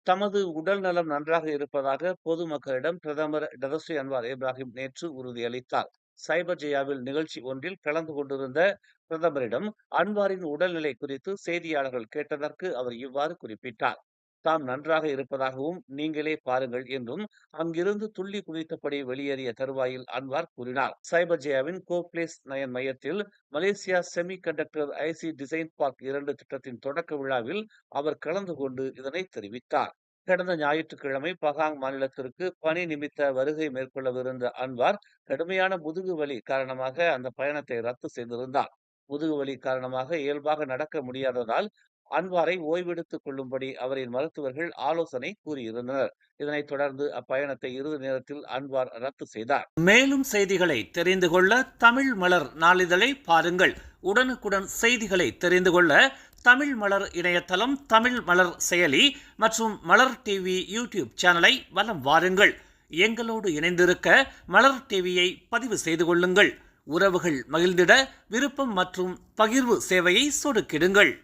தமது உடல் நலம் நன்றாக இருப்பதாக பொதுமக்களிடம் பிரதமர் டதஸ்ரீ அன்வார் இப்ராஹிம் நேற்று உறுதியளித்தார். சைபர் ஜெயாவில் நிகழ்ச்சி ஒன்றில் கலந்து கொண்டிருந்த பிரதமரிடம் அன்வாரின் உடல்நிலை குறித்து செய்தியாளர்கள் கேட்டதற்கு அவர் இவ்வாறு குறிப்பிட்டார். தாம் நன்றாக இருப்பதாகவும் நீங்களே பாருங்கள் என்றும் அங்கிருந்து துள்ளி குதித்தபடி வெளியேறிய தருவாயில் அன்வார் கூறினார். சைபர் ஜெயாவின் கோப்ளேஸ் நயன் மையத்தில் Malaysia semiconductor IC design park 2 திட்டத்தின் தொடக்க விழாவில் அவர் கலந்து கொண்டு இதனை தெரிவித்தார். கடந்த ஞாயிற்றுக்கிழமை பகாங் மாநிலத்திற்கு பணி நிமித்த வருகை மேற்கொள்ளவிருந்த அன்வார் கடுமையான முதுகு வலி காரணமாக அந்த பயணத்தை ரத்து செய்திருந்தார். முதுகு வலி காரணமாக இயல்பாக நடக்க முடியாததால் அன்வாரை ஓய்வெடுத்துக் கொள்ளும்படி அவரின் மருத்துவர்கள் ஆலோசனை கூறியிருந்தனர். இதனைத் தொடர்ந்து அப்பயணத்தை இறுதி நேரத்தில் அன்வார் ரத்து செய்தார். மேலும் செய்திகளை தெரிந்து கொள்ள தமிழ் மலர் நாளிதழை பாருங்கள். உடனுக்குடன் செய்திகளை தெரிந்து கொள்ள தமிழ் மலர் இணையதளம், தமிழ் மலர் செயலி மற்றும் மலர் டிவி யூடியூப் சேனலை வலம் வாருங்கள். எங்களோடு இணைந்திருக்க மலர் டிவியை பதிவு செய்து கொள்ளுங்கள். உறவுகள் மகிழ்ந்திட விருப்பம் மற்றும் பகிர்வு சேவையை சொடுக்கிடுங்கள்.